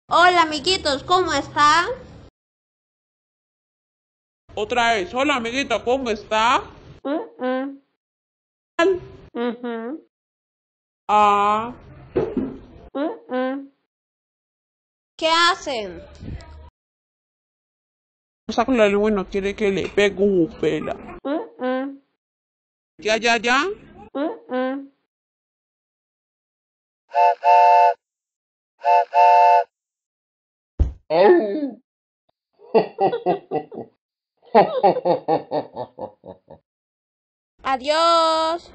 Hola amiguitos, ¿cómo están? Otra vez, hola amiguita, ¿cómo está? Mm, ujú, Ah, mm. ¿Qué hacen? saca la lengua y no quiere que le pegue un pela. Mm, Ya, ya, ya. mm. Au. Adiós.